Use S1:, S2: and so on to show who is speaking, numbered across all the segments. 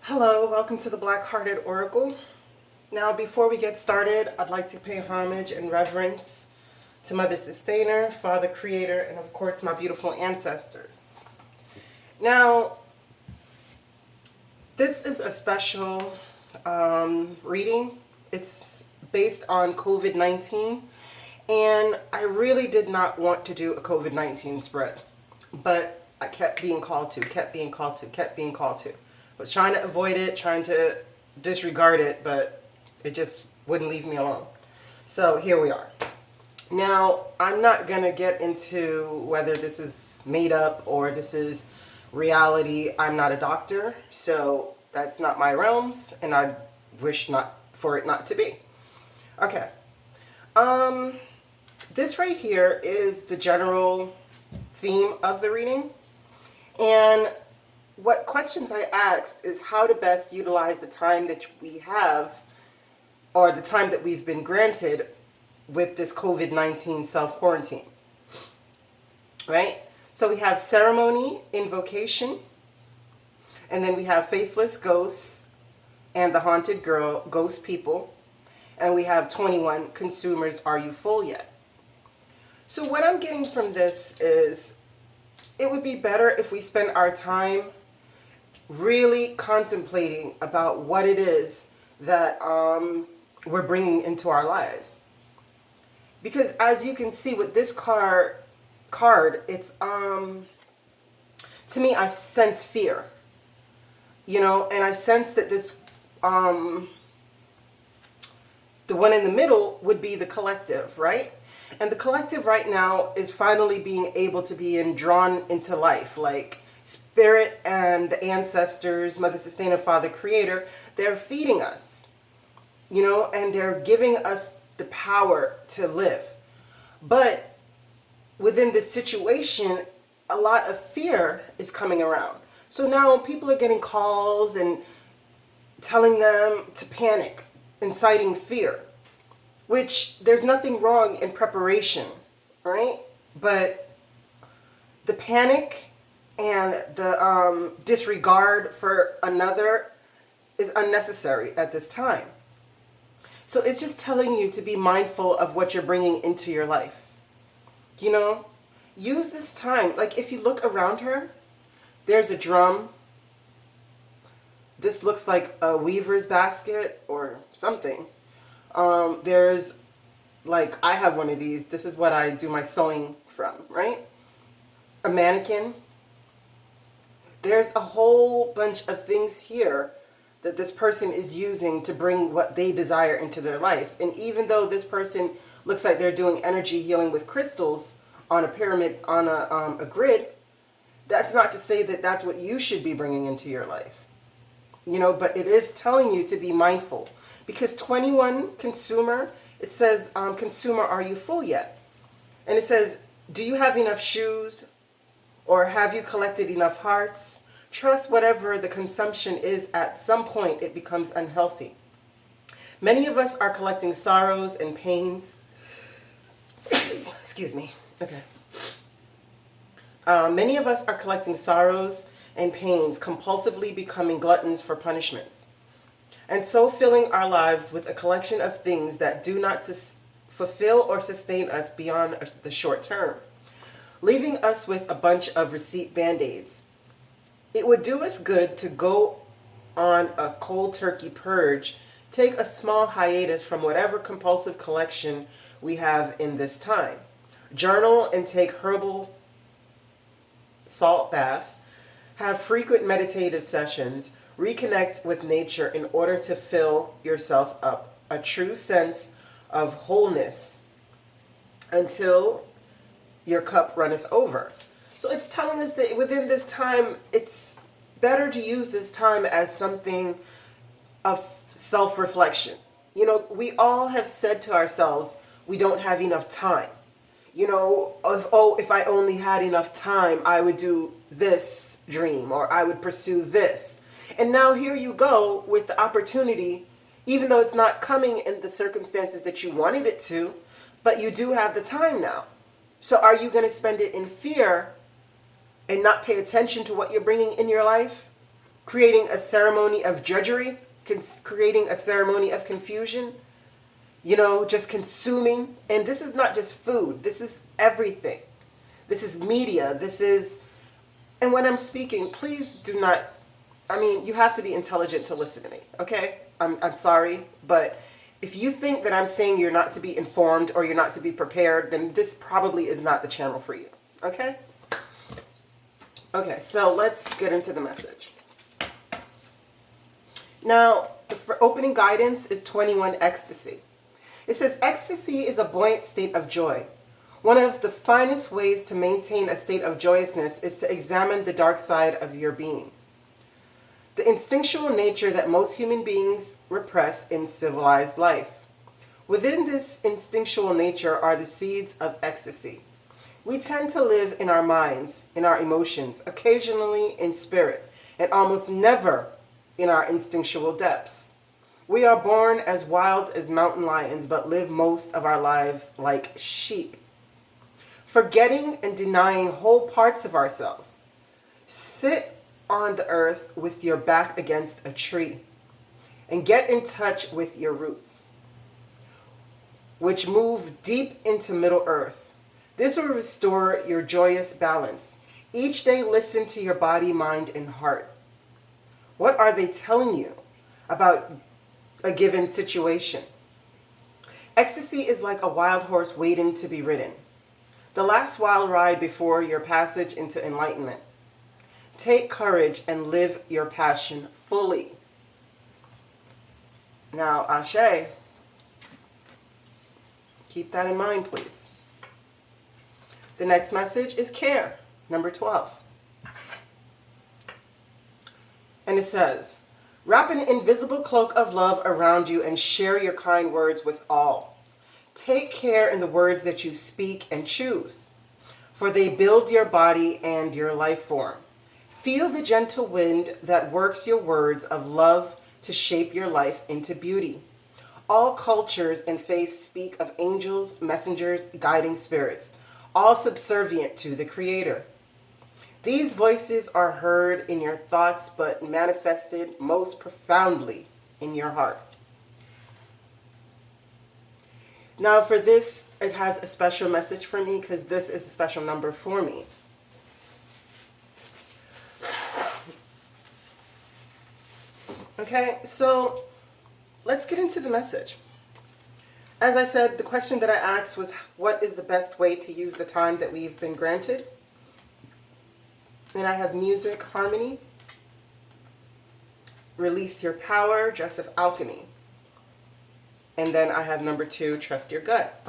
S1: Hello, welcome to the Black Hearted Oracle. Now, before we get started, I'd like to pay homage and reverence to Mother Sustainer, Father Creator, and of course my beautiful ancestors. Now, this is a special reading. It's based on COVID-19, and I really did not want to do a COVID-19 spread, but I kept being called to. I was trying to avoid it, trying to disregard it, but it just wouldn't leave me alone. So here we are. Now, I'm not going to get into whether this is made up or this is reality. I'm not a doctor, so that's not my realms, and I wish not for it not to be. Okay. This right here is the general theme of the reading. And what questions I asked is how to best utilize the time that we have, or the time that we've been granted with this COVID-19 self-quarantine, right? So we have ceremony, invocation, and then we have faceless ghosts and the haunted girl, ghost people, and we have 21 consumers, are you full yet? So what I'm getting from this is it would be better if we spend our time really contemplating about what it is that we're bringing into our lives. Because as you can see with this card, it's to me, I sense fear, and I sense that this the one in the middle would be the collective, right? And the collective right now is finally being able to be drawn into life, like Spirit and the ancestors, Mother Sustainer, Father Creator, they're feeding us, and they're giving us the power to live. But within this situation, a lot of fear is coming around. So now people are getting calls and telling them to panic, inciting fear, which there's nothing wrong in preparation, right? But the panic and the disregard for another is unnecessary at this time. So it's just telling you to be mindful of what you're bringing into your life. Use this time. Like if you look around her, there's a drum. This looks like a weaver's basket or something. There's like, I have one of these. This is what I do my sewing from, right? A mannequin. There's a whole bunch of things here that this person is using to bring what they desire into their life. And even though this person looks like they're doing energy healing with crystals on a pyramid, on a grid, that's not to say that that's what you should be bringing into your life. But it is telling you to be mindful. Because 21 consumer, it says, consumer, are you full yet? And it says, do you have enough shoes? Or have you collected enough hearts? Trust whatever the consumption is, at some point it becomes unhealthy. Many of us are collecting sorrows and pains. Excuse me. Okay. Many of us are collecting sorrows and pains, compulsively becoming gluttons for punishments, and so filling our lives with a collection of things that do not fulfill or sustain us beyond the short term, leaving us with a bunch of receipt band-aids. It would do us good to go on a cold turkey purge, take a small hiatus from whatever compulsive collection we have in this time. Journal and take herbal salt baths, have frequent meditative sessions, reconnect with nature in order to fill yourself up a true sense of wholeness until your cup runneth over. So it's telling us that within this time, it's better to use this time as something of self-reflection. We all have said to ourselves, we don't have enough time. If I only had enough time, I would do this dream, or I would pursue this. And now here you go with the opportunity, even though it's not coming in the circumstances that you wanted it to, but you do have the time now. So are you going to spend it in fear and not pay attention to what you're bringing in your life? creating a ceremony of drudgery, creating a ceremony of confusion, just consuming. And this is not just food. This is everything. This is media. And when I'm speaking, please do not, you have to be intelligent to listen to me, okay? I'm sorry, but if you think that I'm saying you're not to be informed or you're not to be prepared, then this probably is not the channel for you, okay? Okay, so let's get into the message. Now, the opening guidance is 21 ecstasy. It says, ecstasy is a buoyant state of joy. One of the finest ways to maintain a state of joyousness is to examine the dark side of your being. The instinctual nature that most human beings repress in civilized life. Within this instinctual nature are the seeds of ecstasy. We tend to live in our minds, in our emotions, occasionally in spirit, and almost never in our instinctual depths. We are born as wild as mountain lions, but live most of our lives like sheep, forgetting and denying whole parts of ourselves. Sit on the earth with your back against a tree and get in touch with your roots, which move deep into Middle Earth. This will restore your joyous balance. Each day, listen to your body, mind, and heart. What are they telling you about a given situation? Ecstasy is like a wild horse waiting to be ridden. The last wild ride before your passage into enlightenment. Take courage and live your passion fully. Now, Ashe, keep that in mind, please. The next message is care, number 12. And it says, wrap an invisible cloak of love around you and share your kind words with all. Take care in the words that you speak and choose, for they build your body and your life form. Feel the gentle wind that works your words of love to shape your life into beauty. All cultures and faiths speak of angels, messengers, guiding spirits, all subservient to the Creator. These voices are heard in your thoughts, but manifested most profoundly in your heart. Now for this, it has a special message for me because this is a special number for me. Okay, so let's get into the message. As I said, the question that I asked was, what is the best way to use the time that we've been granted? And I have music, harmony, release your power, dress of alchemy. And then I have number 2, trust your gut.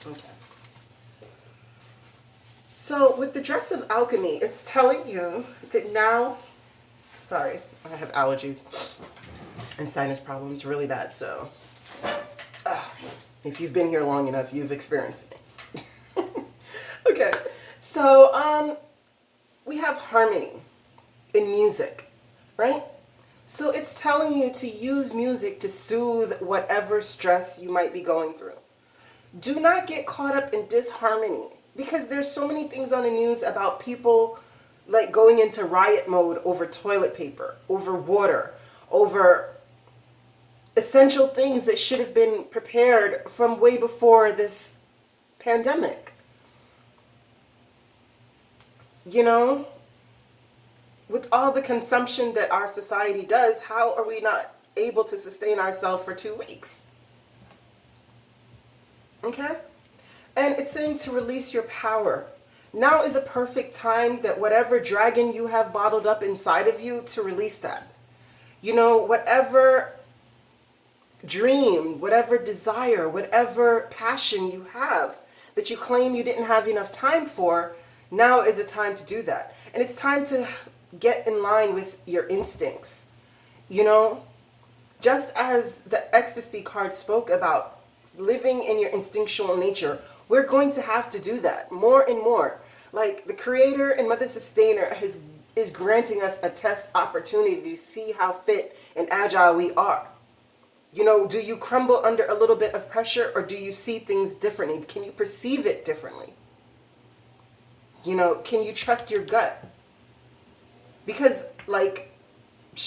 S1: Okay. So with the dress of alchemy, it's telling you that now, sorry, I have allergies and sinus problems really bad. So if you've been here long enough, you've experienced it. Okay, so we have harmony in music, right? So it's telling you to use music to soothe whatever stress you might be going through. Do not get caught up in disharmony, because there's so many things on the news about people like going into riot mode over toilet paper, over water, over essential things that should have been prepared from way before this pandemic. You know, with all the consumption that our society does, how are we not able to sustain ourselves for 2 weeks? Okay? And it's saying to release your power. Now is a perfect time that whatever dragon you have bottled up inside of you, to release that. You know, whatever dream, whatever desire, whatever passion you have that you claim you didn't have enough time for, now is a time to do that. And it's time to get in line with your instincts. You know, just as the ecstasy card spoke about living in your instinctual nature, we're going to have to do that more and more. Like the Creator and Mother Sustainer is granting us a test opportunity to see how fit and agile we are. You know, do you crumble under a little bit of pressure, or do you see things differently? Can you perceive it differently? can you trust your gut? Because, like,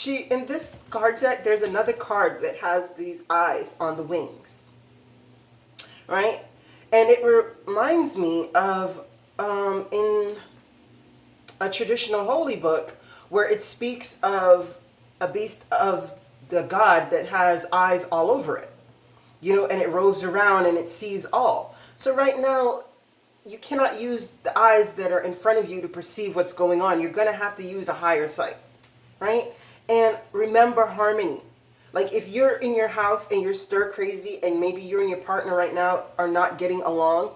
S1: in this card deck, there's another card that has these eyes on the wings, right? And it reminds me of in a traditional holy book where it speaks of a beast of the god that has eyes all over it, and it roves around and it sees all. So right now, you cannot use the eyes that are in front of you to perceive what's going on. You're going to have to use a higher sight, right? And remember harmony. Like, if you're in your house and you're stir crazy and maybe you and your partner right now are not getting along,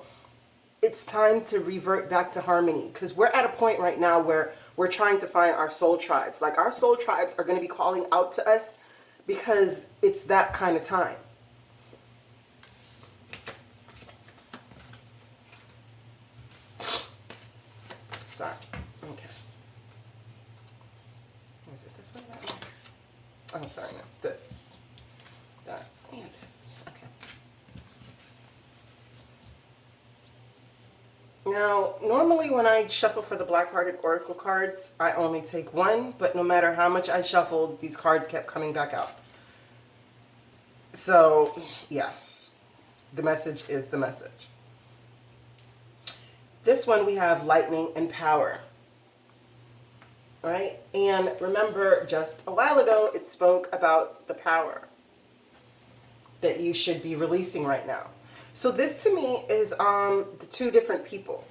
S1: it's time to revert back to harmony, because we're at a point right now where we're trying to find our soul tribes. Like, our soul tribes are going to be calling out to us because it's that kind of time. Sorry. Okay. Is it this way, that way? Oh, sorry, no. This, that, and this. Okay. Now, normally when I shuffle for the Black-Hearted Oracle cards, I only take one, but no matter how much I shuffled, these cards kept coming back out. So, yeah, the message is the message. This one we have lightning and power, right? And remember, just a while ago, it spoke about the power that you should be releasing right now. So this to me is the two different people.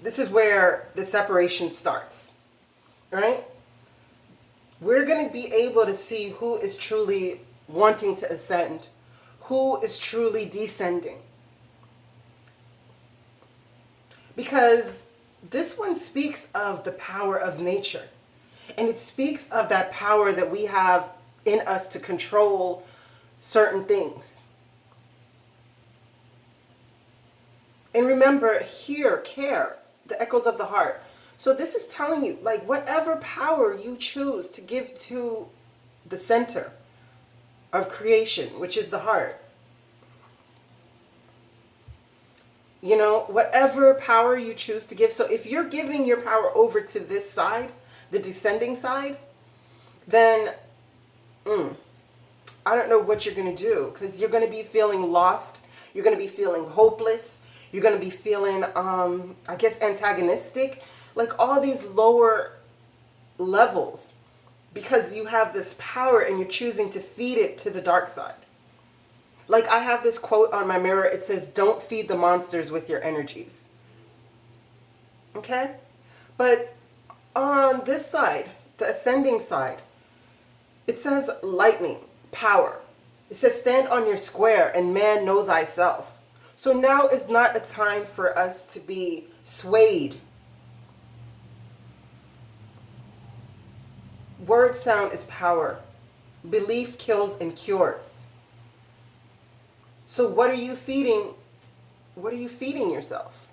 S1: This is where the separation starts, right? We're going to be able to see who is truly wanting to ascend, who is truly descending. Because this one speaks of the power of nature. And it speaks of that power that we have in us to control certain things. And remember, hear, care, the echoes of the heart. So this is telling you, like, whatever power you choose to give to the center of creation, which is the heart, whatever power you choose to give. So if you're giving your power over to this side, the descending side, then I don't know what you're going to do, because you're going to be feeling lost. You're going to be feeling hopeless. You're going to be feeling, I guess, antagonistic, like all these lower levels, because you have this power and you're choosing to feed it to the dark side. Like, I have this quote on my mirror. It says, "Don't feed the monsters with your energies." Okay? But on this side, the ascending side, it says lightning, power. It says, "Stand on your square and man know thyself." So now is not a time for us to be swayed. Word sound is power. Belief kills and cures. So what are you feeding? What are you feeding yourself?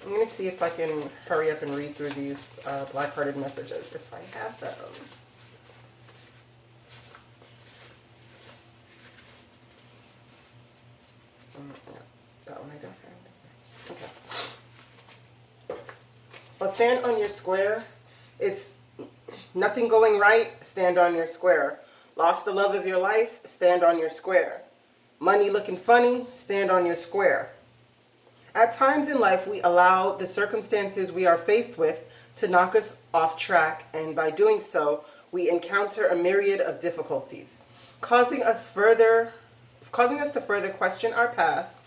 S1: I'm going to see if I can hurry up and read through these Black-Hearted messages, if I have them. That one I don't have. Okay. Well, stand on your square. It's nothing going right, stand on your square. Lost the love of your life, stand on your square. Money looking funny, stand on your square. At times in life, we allow the circumstances we are faced with to knock us off track, and by doing so, we encounter a myriad of difficulties, causing us to further question our path.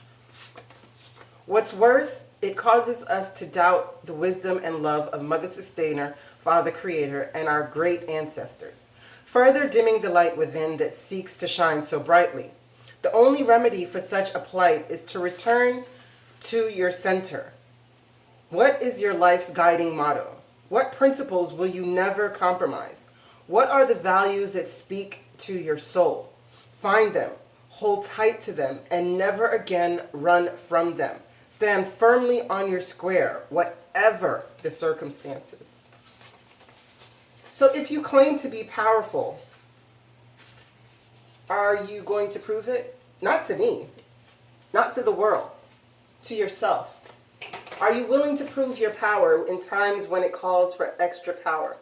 S1: What's worse, it causes us to doubt the wisdom and love of Mother Sustainer, Father Creator, and our great ancestors, further dimming the light within that seeks to shine so brightly. The only remedy for such a plight is to return to your center. What is your life's guiding motto? What principles will you never compromise? What are the values that speak to your soul? Find them, hold tight to them, and never again run from them. Stand firmly on your square, whatever the circumstances. So if you claim to be powerful, Are you going to prove it? Not to me, not to the world, to yourself. Are you willing to prove your power in times when it calls for extra power?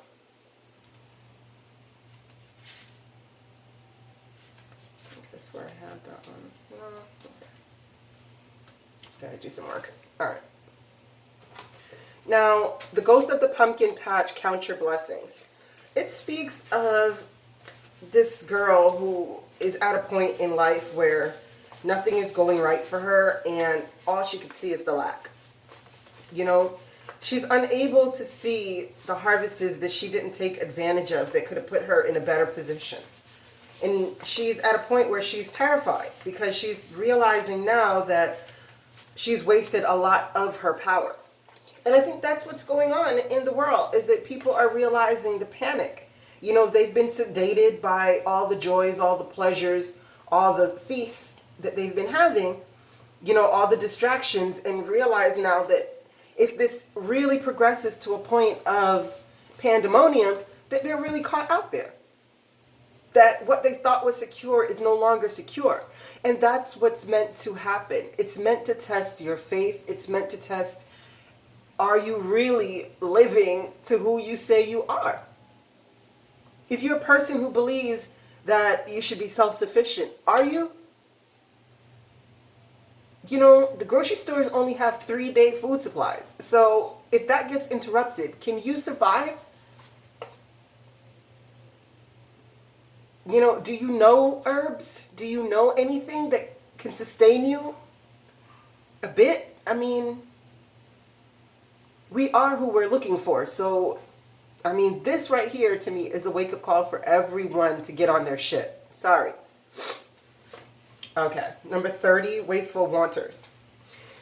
S1: I swear I had that one. No, okay. Gotta do some work. All right. Now, the ghost of the pumpkin patch, count your blessings. It speaks of this girl who is at a point in life where nothing is going right for her and all she could see is the lack. You know, she's unable to see the harvests that she didn't take advantage of that could have put her in a better position. And she's at a point where she's terrified because she's realizing now that she's wasted a lot of her power. And I think that's what's going on in the world, is that people are realizing the panic. You know, they've been sedated by all the joys, all the pleasures, all the feasts that they've been having, you know, all the distractions, and realize now that if this really progresses to a point of pandemonium, that they're really caught out there. That what they thought was secure is no longer secure. And that's what's meant to happen. It's meant to test your faith. It's meant to test, are you really living to who you say you are? If you're a person who believes that you should be self-sufficient, are you? You know, the grocery stores only have 3-day food supplies. So if that gets interrupted, can you survive? You know, do you know herbs? Do you know anything that can sustain you a bit? I mean, we are who we're looking for. So, I mean, this right here to me is a wake-up call for everyone to get on their shit. Sorry. Okay, number 30, wasteful wanters.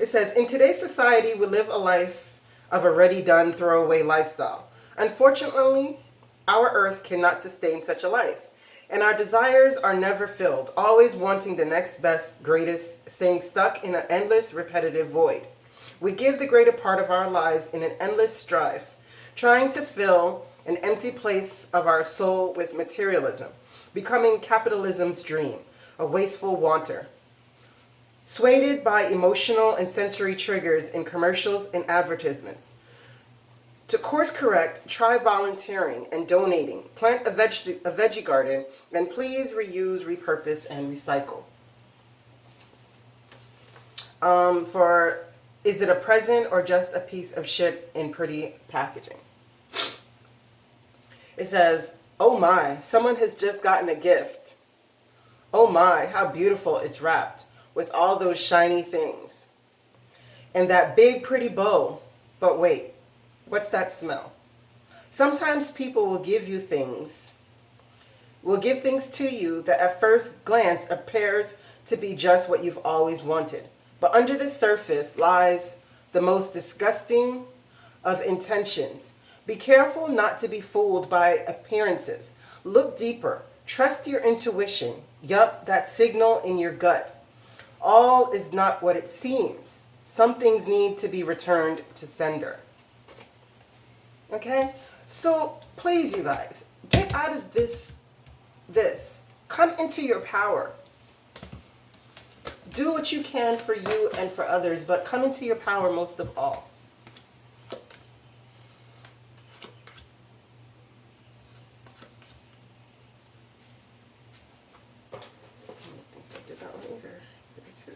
S1: It says, in today's society, we live a life of a ready-done, throwaway lifestyle. Unfortunately, our earth cannot sustain such a life. And our desires are never filled, always wanting the next best, greatest, staying stuck in an endless, repetitive void. We give the greater part of our lives in an endless strive, trying to fill an empty place of our soul with materialism, becoming capitalism's dream, a wasteful wanter. Swayed by emotional and sensory triggers in commercials and advertisements. To course correct, try volunteering and donating. Plant a veggie garden, and please reuse, repurpose, and recycle. Is it a present or just a piece of shit in pretty packaging? It says, oh my, someone has just gotten a gift. Oh my, how beautiful it's wrapped with all those shiny things. And that big pretty bow. But wait. What's that smell? Sometimes people will give things to you that at first glance appears to be just what you've always wanted. But under the surface lies the most disgusting of intentions. Be careful not to be fooled by appearances. Look deeper. Trust your intuition. Yup, that signal in your gut. All is not what it seems. Some things need to be returned to sender. Okay, so please, you guys, get out of this. Come into your power. Do what you can for you and for others, but come into your power most of all. I don't think I did that one either. Maybe two.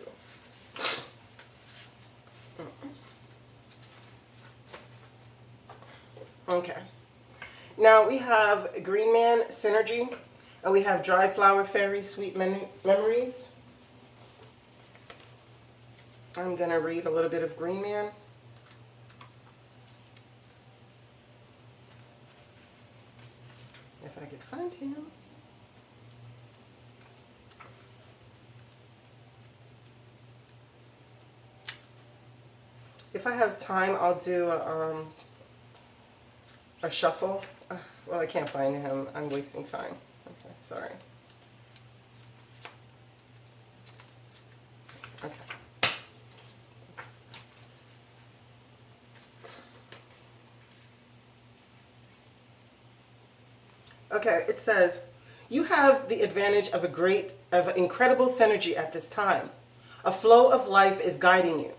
S1: Okay. Now we have Green Man Synergy, and we have Dry Flower Fairy Sweet Memories. I'm going to read a little bit of Green Man. If I could find him. If I have time, I'll do a shuffle. Well, I can't find him. I'm wasting time. Okay, sorry. Okay. Okay, it says, You have the advantage of incredible synergy at this time. A flow of life is guiding you,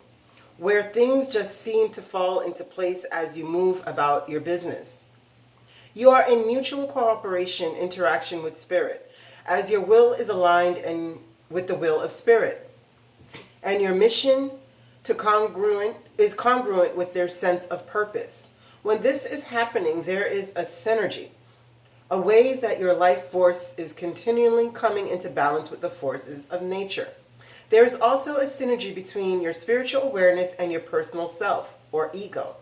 S1: where things just seem to fall into place as you move about your business. You are in mutual cooperation interaction with Spirit, as your will is aligned with the will of Spirit, and your mission is congruent with their sense of purpose. When this is happening, there is a synergy, a way that your life force is continually coming into balance with the forces of nature. There is also a synergy between your spiritual awareness and your personal self, or ego.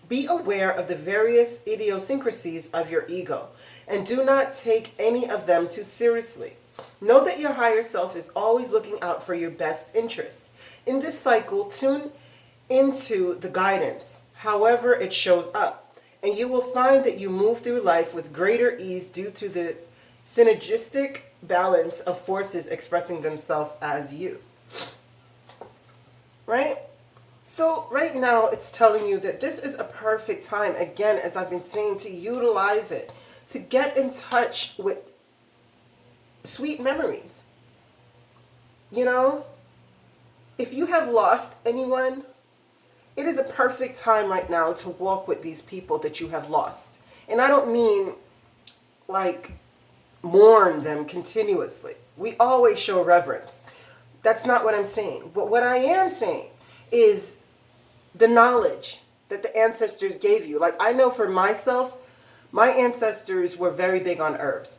S1: Be aware of the various idiosyncrasies of your ego, and do not take any of them too seriously. Know that your higher self is always looking out for your best interests. In this cycle, tune into the guidance, however it shows up, and you will find that you move through life with greater ease due to the synergistic balance of forces expressing themselves as you. Right? So right now it's telling you that this is a perfect time, again, as I've been saying, to utilize it, to get in touch with sweet memories. You know, if you have lost anyone, it is a perfect time right now to walk with these people that you have lost. And I don't mean like mourn them continuously. We always show reverence. That's not what I'm saying. But what I am saying is the knowledge that the ancestors gave you. Like, I know for myself, my ancestors were very big on herbs.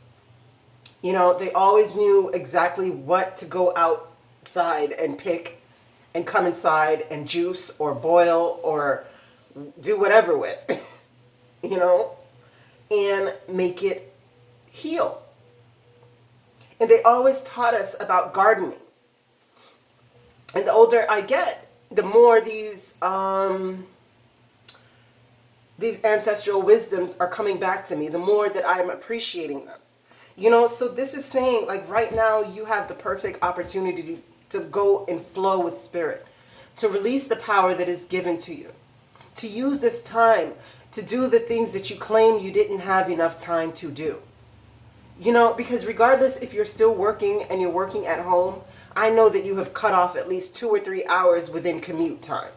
S1: You know, they always knew exactly what to go outside and pick and come inside and juice or boil or do whatever with, you know, and make it heal. And they always taught us about gardening. And the older I get, the more these ancestral wisdoms are coming back to me, the more that I am appreciating them. You know, so this is saying, like, right now you have the perfect opportunity to go and flow with Spirit, to release the power that is given to you, to use this time to do the things that you claim you didn't have enough time to do. You know, because regardless if you're still working and you're working at home, I know that you have cut off at least 2 or 3 hours within commute time.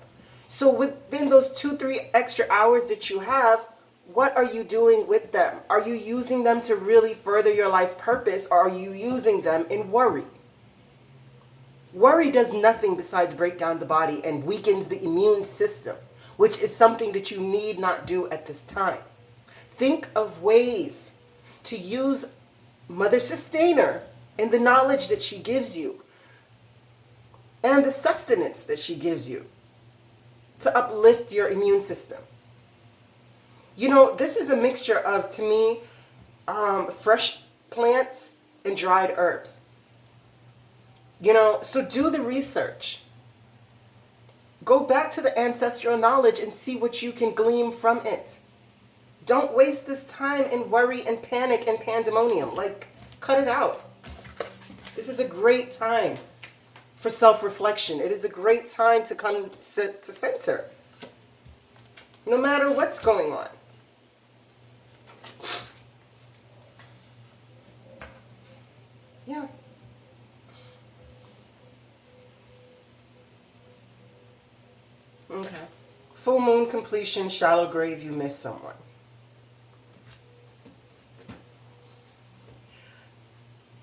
S1: So within those 2-3 extra hours that you have, what are you doing with them? Are you using them to really further your life purpose, or are you using them in worry? Worry does nothing besides break down the body and weakens the immune system, which is something that you need not do at this time. Think of ways to use Mother Sustainer and the knowledge that she gives you and the sustenance that she gives you to uplift your immune system. You know, this is a mixture of, to me, fresh plants and dried herbs. You know, so do the research. Go back to the ancestral knowledge and see what you can glean from it. Don't waste this time in worry and panic and pandemonium. Like, cut it out. This is a great time for self-reflection. It is a great time to come to center, no matter what's going on. Yeah. Okay. Full moon completion, shallow grave, you miss someone.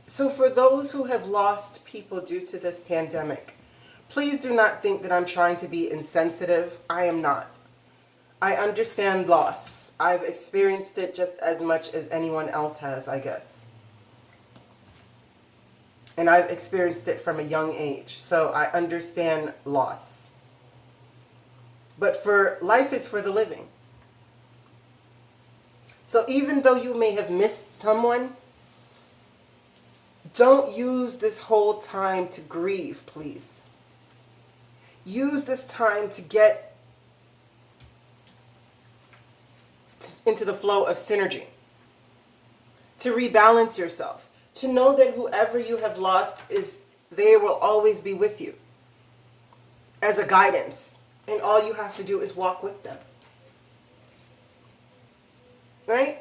S1: So for those who have lost people due to this pandemic, please do not think that I'm trying to be insensitive. I am not. I understand loss. I've experienced it just as much as anyone else has, I guess. And I've experienced it from a young age, so I understand loss. But life is for the living. So even though you may have missed someone, don't use this whole time to grieve, please. Use this time to get into the flow of synergy, to rebalance yourself, to know that whoever you have lost they will always be with you as a guidance, and all you have to do is walk with them. Right?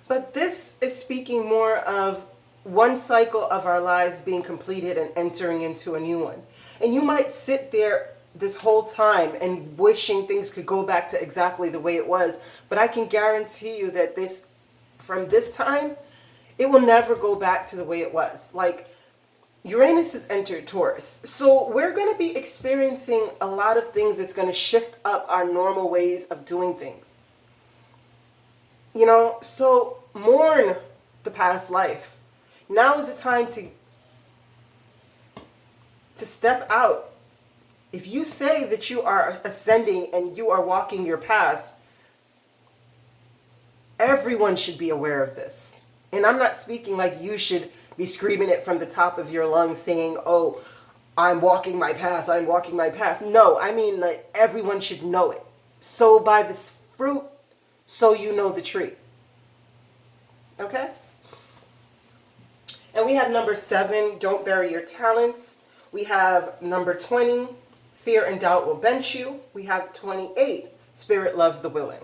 S1: But this is speaking more of one cycle of our lives being completed and entering into a new one. And you might sit there this whole time and wishing things could go back to exactly the way it was. But I can guarantee you that from this time, it will never go back to the way it was. Like, Uranus has entered Taurus. So we're going to be experiencing a lot of things that's going to shift up our normal ways of doing things. You know, so mourn the past life. Now is the time to step out. If you say that you are ascending and you are walking your path, everyone should be aware of this. And I'm not speaking like you should be screaming it from the top of your lungs saying, oh, I'm walking my path, I'm walking my path. No, I mean that everyone should know it. So by this fruit, so you know the tree. Okay? And we have number 7, don't bury your talents. We have number 20, fear and doubt will bench you. We have 28, spirit loves the willing.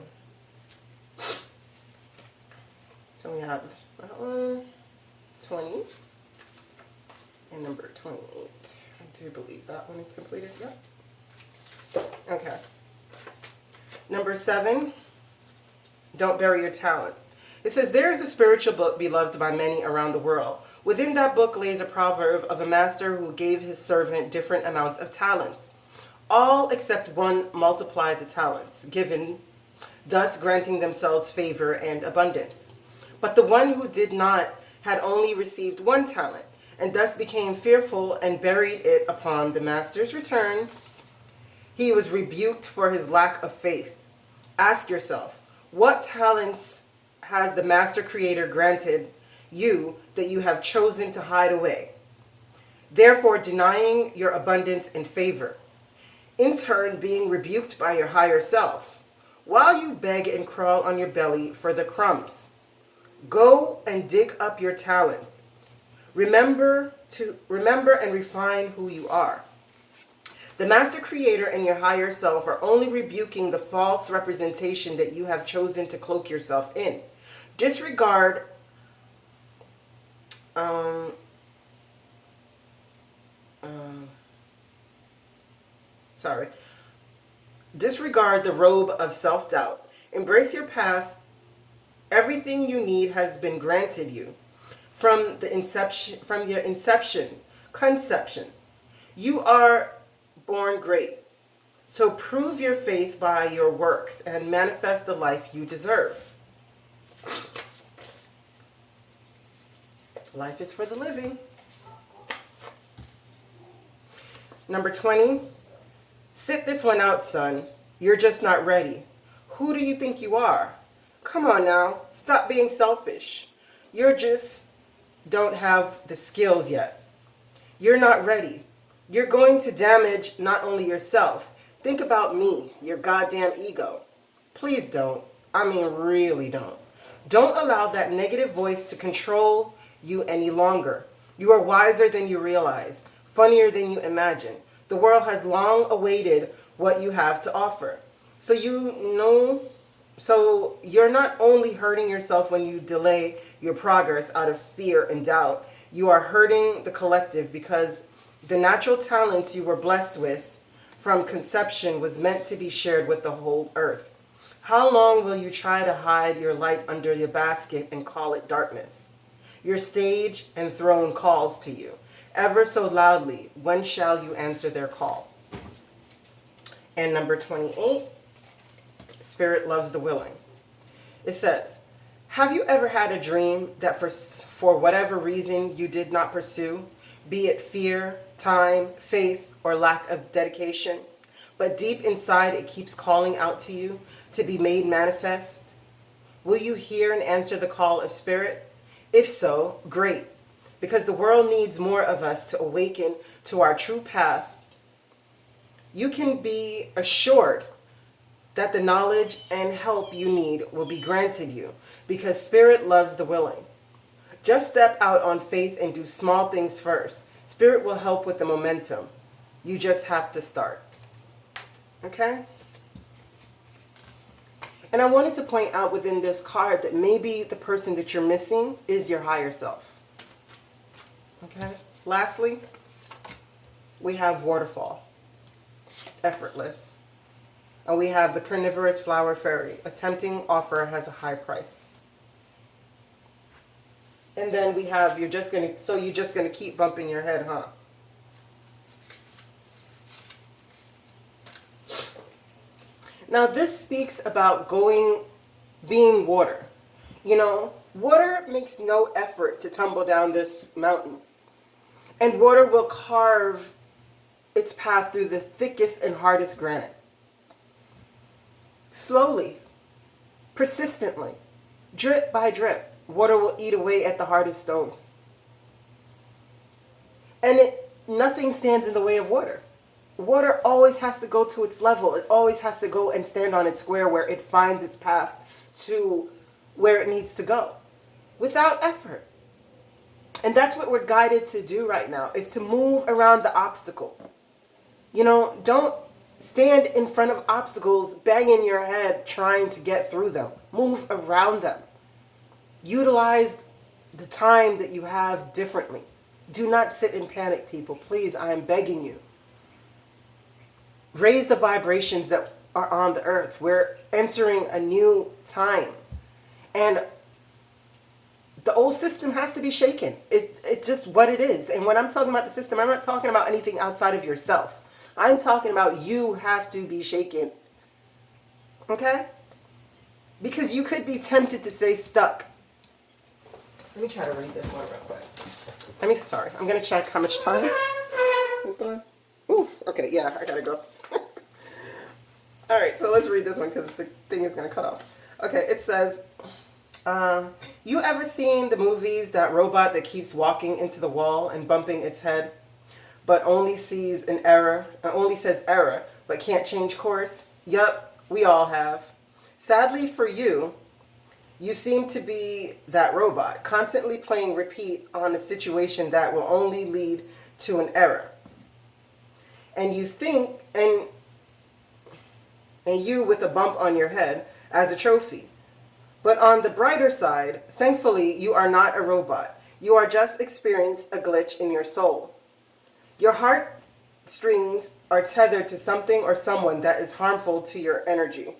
S1: So we have 20 and number 28. I do believe that one is completed. Yep. Okay. Number 7, don't bury your talents. It says, there is a spiritual book beloved by many around the world. Within that book lays a proverb of a master who gave his servant different amounts of talents. All except one multiplied the talents given, thus granting themselves favor and abundance. But the one who did not had only received 1 talent, and thus became fearful and buried it upon the master's return. He was rebuked for his lack of faith. Ask yourself, what talents has the master creator granted you that you have chosen to hide away, therefore denying your abundance and favor, in turn being rebuked by your higher self, while you beg and crawl on your belly for the crumbs? Go and dig up your talent. Remember and refine who you are. The master creator and your higher self are only rebuking the false representation that you have chosen to cloak yourself in. Disregard Disregard the robe of self-doubt. Embrace your path. Everything you need has been granted you from your conception. You are born great. So prove your faith by your works and manifest the life you deserve. Life is for the living. Number 20, sit this one out, son. You're just not ready. Who do you think you are? Come on now, stop being selfish. You're just don't have the skills yet. You're not ready. You're going to damage not only yourself. Think about me, your goddamn ego. Please don't. I mean, really don't. Don't allow that negative voice to control you any longer. You are wiser than you realize, funnier than you imagine. The world has long awaited what you have to offer. So you're not only hurting yourself when you delay your progress out of fear and doubt, you are hurting the collective because the natural talents you were blessed with from conception was meant to be shared with the whole earth. How long will you try to hide your light under your basket and call it darkness? Your stage and throne calls to you, ever so loudly. When shall you answer their call? And number 28, spirit loves the willing. It says, have you ever had a dream that for whatever reason you did not pursue, be it fear, time, faith, or lack of dedication, but deep inside it keeps calling out to you to be made manifest? Will you hear and answer the call of spirit? If so, great, because the world needs more of us to awaken to our true path. You can be assured that the knowledge and help you need will be granted you, because spirit loves the willing. Just step out on faith and do small things first. Spirit will help with the momentum. You just have to start. Okay? And I wanted to point out within this card that maybe the person that you're missing is your higher self. Okay. Lastly, we have waterfall, effortless. And we have the carnivorous flower fairy. A tempting offer has a high price. And then we have, you're just gonna keep bumping your head, huh? Now this speaks about being water. You know, water makes no effort to tumble down this mountain. And water will carve its path through the thickest and hardest granite. Slowly, persistently, drip by drip, water will eat away at the hardest stones. And nothing stands in the way of water. Water always has to go to its level. It always has to go and stand on its square where it finds its path to where it needs to go without effort. And that's what we're guided to do right now, is to move around the obstacles. You know, don't stand in front of obstacles, banging your head, trying to get through them. Move around them. Utilize the time that you have differently. Do not sit in panic, people. Please, I am begging you. Raise the vibrations that are on the earth. We're entering a new time. And the old system has to be shaken. It's just what it is. And when I'm talking about the system, I'm not talking about anything outside of yourself. I'm talking about you have to be shaken. Okay? Because you could be tempted to stay stuck. Let me try to read this one real quick. Sorry, I'm going to check how much time is gone. Ooh, okay, yeah, I got to go. All right, so let's read this one because the thing is going to cut off. Okay, it says, you ever seen the movies, that robot that keeps walking into the wall and bumping its head, but only says error, but can't change course? Yup, we all have. Sadly for you, you seem to be that robot, constantly playing repeat on a situation that will only lead to an error. And you think, and you with a bump on your head as a trophy. But on the brighter side, thankfully, you are not a robot. You are just experiencing a glitch in your soul. Your heartstrings are tethered to something or someone that is harmful to your energy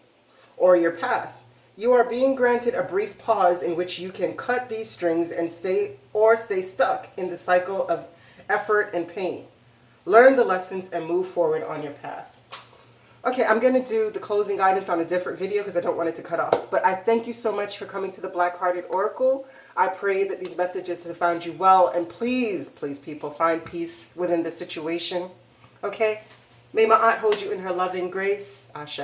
S1: or your path. You are being granted a brief pause in which you can cut these strings and stay stuck in the cycle of effort and pain. Learn the lessons and move forward on your path. Okay, I'm going to do the closing guidance on a different video because I don't want it to cut off. But I thank you so much for coming to the Black Hearted Oracle. I pray that these messages have found you well. And please, please, people, find peace within the situation. Okay? May my aunt hold you in her loving grace. Ashe.